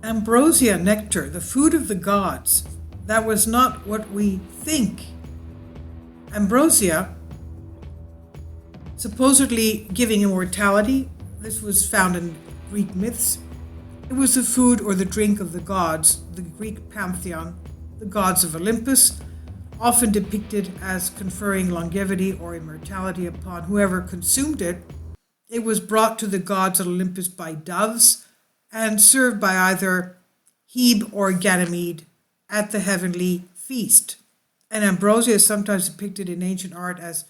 Ambrosia nectar, the food of the gods. That was not what we think. Ambrosia, supposedly giving immortality, this was found in Greek myths. It was the food or the drink of the gods, the Greek pantheon, the gods of Olympus, often depicted as conferring longevity or immortality upon whoever consumed it. It was brought to the gods of Olympus by doves and served by either Hebe or Ganymede at the heavenly feast. And ambrosia is sometimes depicted in ancient art as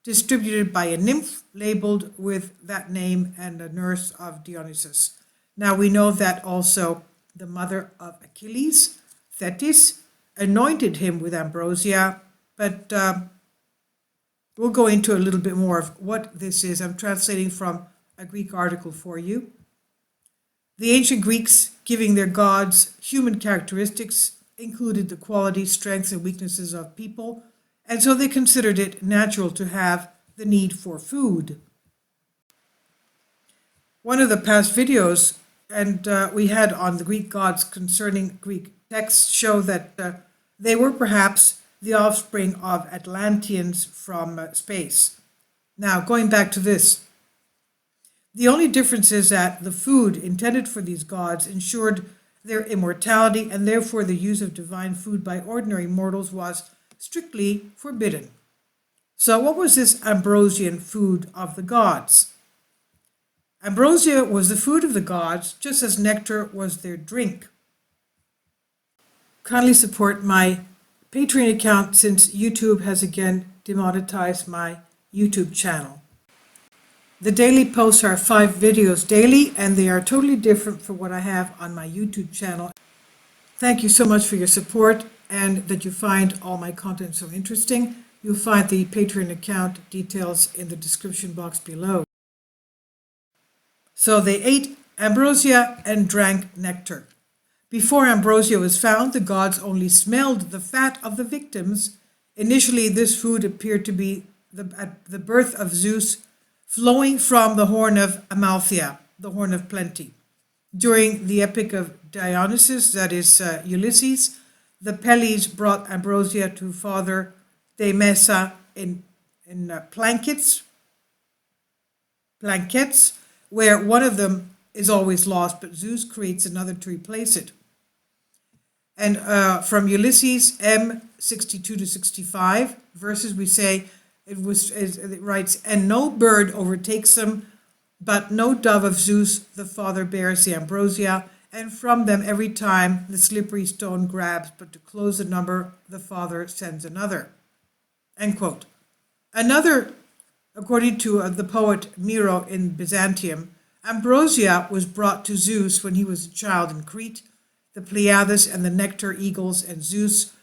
distributed by a nymph labeled with that name and a nurse of Dionysus. Now we know that also the mother of Achilles, Thetis, anointed him with ambrosia, but we'll go into a little bit more of what this is. I'm translating from a Greek article for you. The ancient Greeks, giving their gods human characteristics, included the qualities, strengths, and weaknesses of people, and so they considered it natural to have the need for food. One of the past videos and we had on the Greek gods concerning Greek texts show that they were perhaps the offspring of Atlanteans from space. Now, going back to this, the only difference is that the food intended for these gods ensured their immortality, and therefore the use of divine food by ordinary mortals was strictly forbidden. So what was this Ambrosian food of the gods? Ambrosia was the food of the gods, just as nectar was their drink. Kindly support my Patreon account since YouTube has again demonetized my YouTube channel. The daily posts are 5 videos daily, and they are totally different from what I have on my YouTube channel. Thank you so much for your support and that you find all my content so interesting. You'll find the Patreon account details in the description box below. So they ate ambrosia and drank nectar. Before ambrosia was found, the gods only smelled the fat of the victims. Initially, this food appeared to be the birth of Zeus, flowing from the horn of Amalthea, the horn of plenty. During the epic of Dionysus, that is Ulysses, the Peleis brought ambrosia to Father Deimesa in plankets, where one of them is always lost, but Zeus creates another to replace it. And from Ulysses M 62 to 65 verses, we say, it writes, "And no bird overtakes them, but no dove of Zeus the Father bears the ambrosia, and from them every time the slippery stone grabs, but to close the number the Father sends another." End quote. Another, according to the poet Miro in Byzantium, ambrosia was brought to Zeus when he was a child in Crete. The Pleiades and the nectar eagles and Zeus,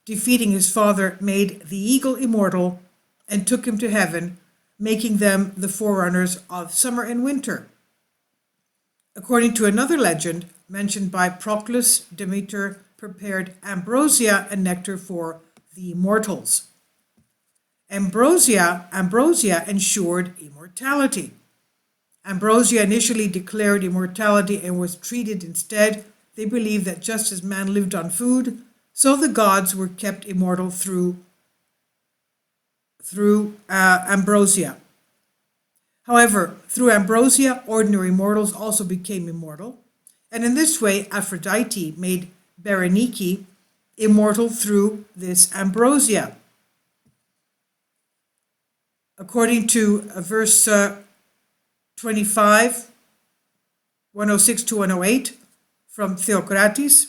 defeating his father, made the eagle immortal and took him to heaven, making them the forerunners of summer and winter. According to another legend mentioned by Proclus, Demeter prepared ambrosia and nectar for the immortals. Ambrosia ensured immortality. Ambrosia initially declared immortality and was treated instead. They believed that just as man lived on food, so the gods were kept immortal through ambrosia. However, through ambrosia, ordinary mortals also became immortal, and in this way Aphrodite made Berenike immortal through this ambrosia. According to verse 25, 106 to 108 from Theocrates,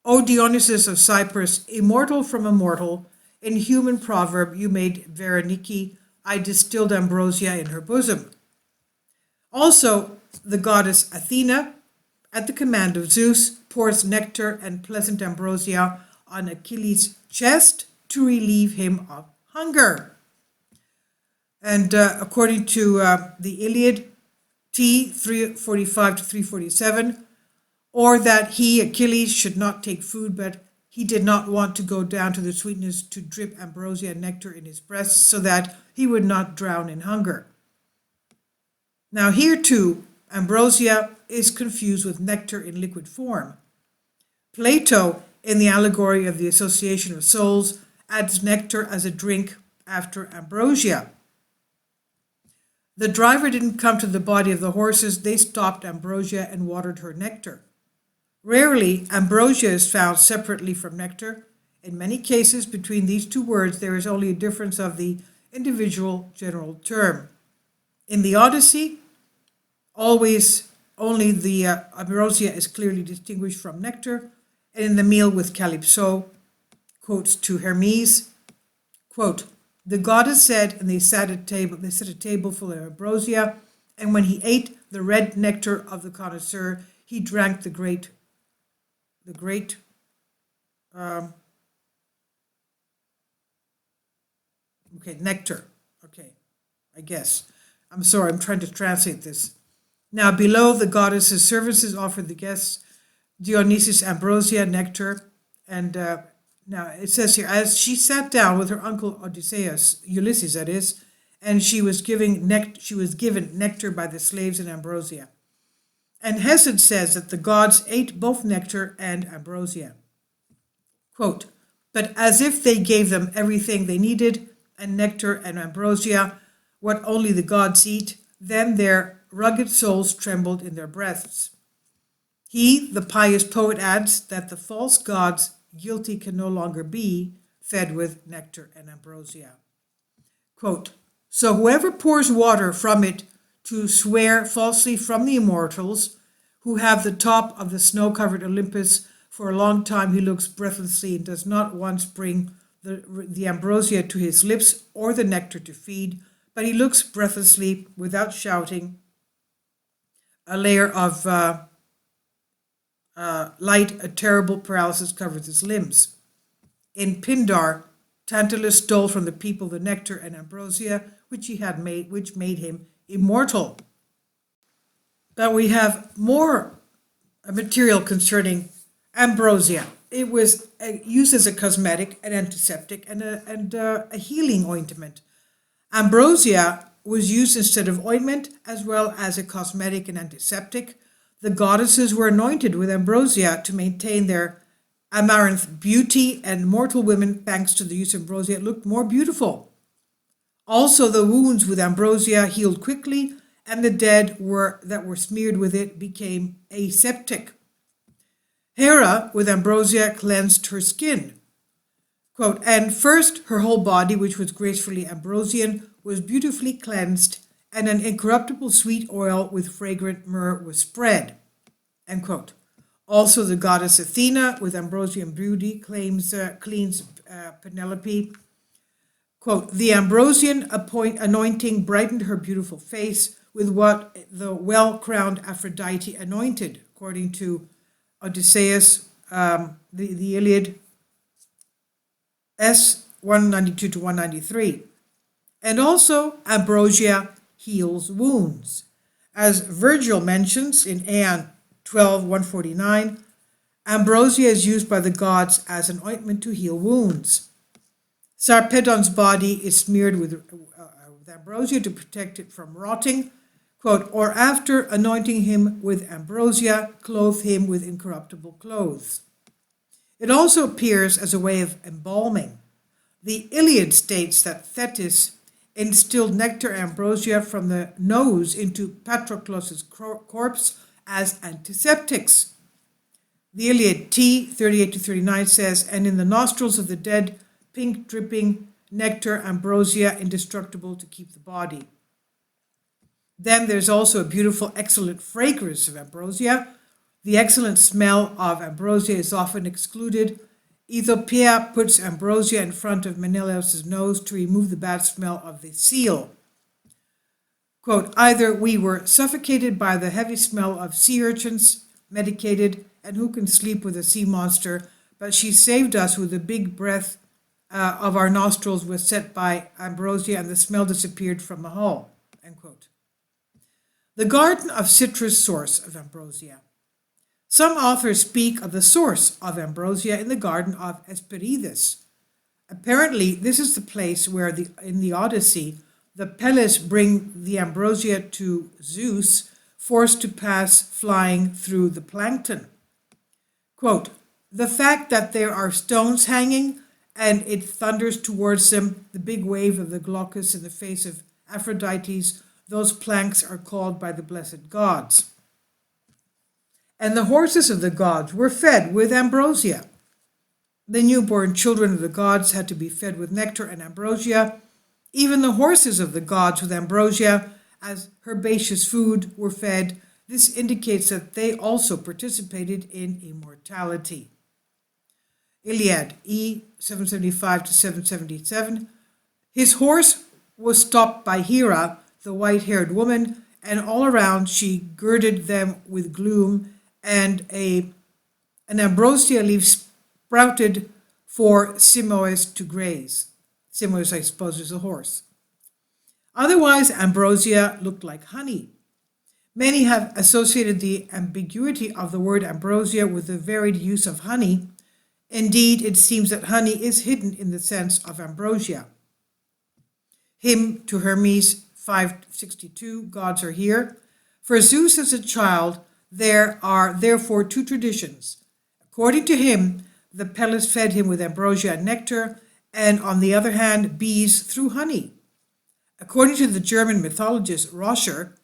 "O Dionysus of Cyprus, immortal from a mortal, in human proverb you made Berenike, I distilled ambrosia in her bosom." Also, the goddess Athena, at the command of Zeus, pours nectar and pleasant ambrosia on Achilles' chest to relieve him of hunger. And according to the Iliad, T 345 to 347, or that he, Achilles, should not take food, but he did not want to go down to the sweetness to drip ambrosia and nectar in his breast so that he would not drown in hunger. Now here too, Ambrosia is confused with nectar in liquid form. Plato, in the allegory of the association of souls, adds nectar as a drink after ambrosia. The driver didn't come to the body of the horses, they stopped Ambrosia and watered her nectar. Rarely, ambrosia is found separately from nectar. In many cases, between these two words, there is only a difference of the individual general term. In the Odyssey, always only the ambrosia is clearly distinguished from nectar, and in the meal with Calypso, quotes to Hermes, quote, the goddess said, and they set a table full of ambrosia, and when he ate the red nectar of the connoisseur, he drank the great nectar. Okay, I guess. I'm sorry, I'm trying to translate this. Now, below, the goddess's services offered the guests Dionysus ambrosia, nectar, and now it says here, as she sat down with her uncle Ulysses that is, and she was given nectar by the slaves and ambrosia. And Hesiod says that the gods ate both nectar and ambrosia. Quote, but as if they gave them everything they needed, and nectar and ambrosia, what only the gods eat, then their rugged souls trembled in their breasts. He, the pious poet, adds that the false gods, guilty can no longer be, fed with nectar and ambrosia. Quote, so whoever pours water from it to swear falsely from the immortals, who have the top of the snow-covered Olympus, for a long time he looks breathlessly and does not once bring the ambrosia to his lips or the nectar to feed, but he looks breathlessly without shouting. A layer of light, a terrible paralysis covers his limbs. In Pindar, Tantalus stole from the people the nectar and ambrosia which made him immortal. But we have more material concerning ambrosia. It was used as a cosmetic, an antiseptic, and a healing ointment. Ambrosia was used instead of ointment, as well as a cosmetic and antiseptic. The goddesses were anointed with ambrosia to maintain their amaranth beauty, and mortal women, thanks to the use of ambrosia, looked more beautiful. Also, the wounds with ambrosia healed quickly, and the dead that were smeared with it became aseptic. Hera, with ambrosia, cleansed her skin. Quote, and first her whole body, which was gracefully ambrosian, was beautifully cleansed, and an incorruptible sweet oil with fragrant myrrh was spread. End quote. Also, the goddess Athena, with ambrosian beauty, cleans Penelope. Quote, the ambrosian anointing brightened her beautiful face with what the well-crowned Aphrodite anointed, according to Odysseus, the Iliad, S 192 to 193. And also, ambrosia heals wounds. As Virgil mentions in Aeon 12:149, ambrosia is used by the gods as an ointment to heal wounds. Sarpedon's body is smeared with ambrosia to protect it from rotting. Quote, or after anointing him with ambrosia, clothe him with incorruptible clothes. It also appears as a way of embalming. The Iliad states that Thetis instilled nectar ambrosia from the nose into Patroclus' corpse as antiseptics. The Iliad T 38-39 says, and in the nostrils of the dead, pink dripping nectar ambrosia, indestructible to keep the body. Then there's also a beautiful, excellent fragrance of ambrosia. The excellent smell of ambrosia is often excluded. Ethiopia puts ambrosia in front of Menelaus' nose to remove the bad smell of the seal. Quote, either we were suffocated by the heavy smell of sea urchins, medicated, and who can sleep with a sea monster, but she saved us with the big breath of our nostrils was set by ambrosia, and the smell disappeared from the hull. End quote. The garden of citrus source of ambrosia. Some authors speak of the source of ambrosia in the garden of Hesperides. Apparently, this is the place where, in the Odyssey, the Peles bring the ambrosia to Zeus forced to pass flying through the plankton. Quote, the fact that there are stones hanging and it thunders towards them, the big wave of the Glaucus in the face of Aphrodite's, those planks are called by the blessed gods. And the horses of the gods were fed with ambrosia. The newborn children of the gods had to be fed with nectar and ambrosia. Even the horses of the gods with ambrosia as herbaceous food were fed. This indicates that they also participated in immortality. Iliad, E 775 to 777. His horse was stopped by Hera, the white-haired woman, and all around she girded them with gloom, and an ambrosia leaf sprouted for Simois to graze. Simois, I suppose, is a horse. Otherwise, ambrosia looked like honey. Many have associated the ambiguity of the word ambrosia with the varied use of honey. Indeed, it seems that honey is hidden in the sense of ambrosia. Hymn to Hermes 562, gods are here. For Zeus as a child, there are therefore two traditions. According to him, the Pellus fed him with ambrosia and nectar, and on the other hand, bees through honey. According to the German mythologist Roscher,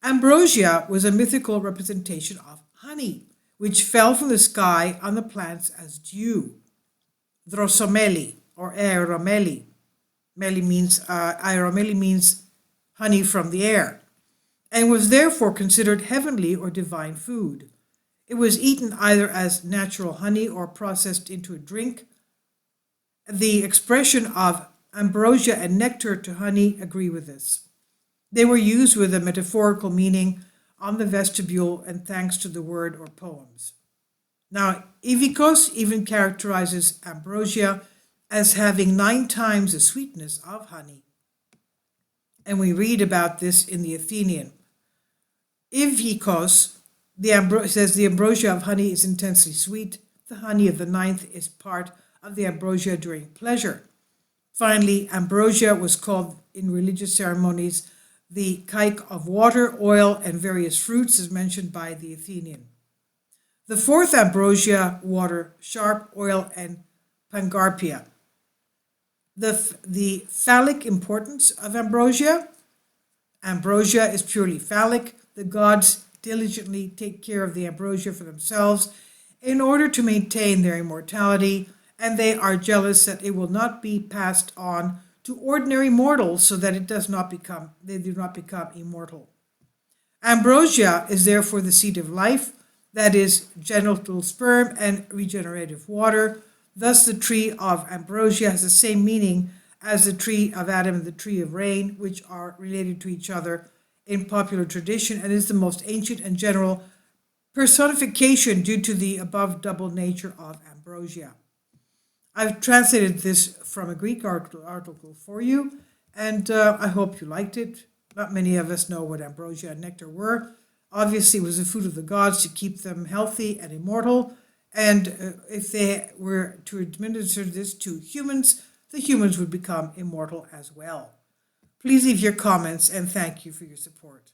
ambrosia was a mythical representation of honey, which fell from the sky on the plants as dew. Drosomeli or aeromeli. Aeromeli means honey from the air, and was therefore considered heavenly or divine food. It was eaten either as natural honey or processed into a drink. The expression of ambrosia and nectar to honey agree with this. They were used with a metaphorical meaning on the vestibule and thanks to the word or poems. Now, Ivikos even characterizes ambrosia as having 9 times the sweetness of honey. And we read about this in the Athenian. Ivikos says the ambrosia of honey is intensely sweet. The honey of the 9th is part of the ambrosia during pleasure. Finally, ambrosia was called in religious ceremonies the caique of water, oil, and various fruits, as mentioned by the Athenian. The 4th ambrosia, water, sharp, oil, and pangarpia. The phallic importance of ambrosia. Ambrosia is purely phallic. The gods diligently take care of the ambrosia for themselves in order to maintain their immortality, and they are jealous that it will not be passed on to ordinary mortals so that they do not become immortal. Ambrosia is therefore the seed of life, that is, genital sperm and regenerative water. Thus the tree of ambrosia has the same meaning as the tree of Adam and the tree of rain, which are related to each other in popular tradition, and is the most ancient and general personification due to the above double nature of ambrosia. I've translated this from a Greek article for you, and I hope you liked it. Not many of us know what ambrosia and nectar were. Obviously, it was the food of the gods to keep them healthy and immortal, and if they were to administer this to humans, the humans would become immortal as well. Please leave your comments, and thank you for your support.